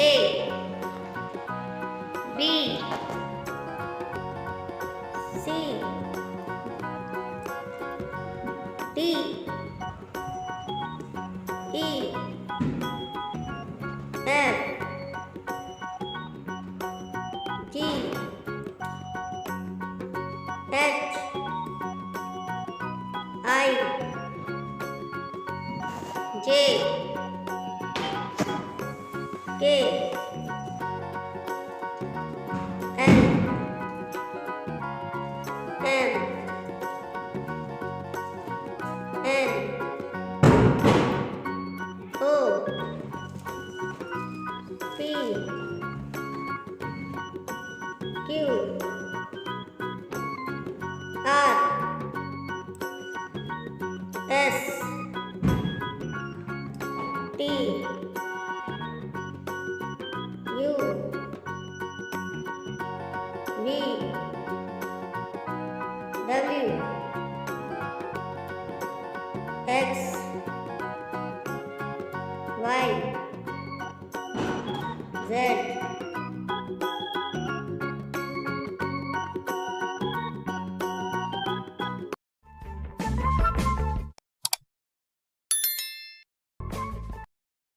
A B C D E F G H I J K L M N O P Q R S T U V W X Y Z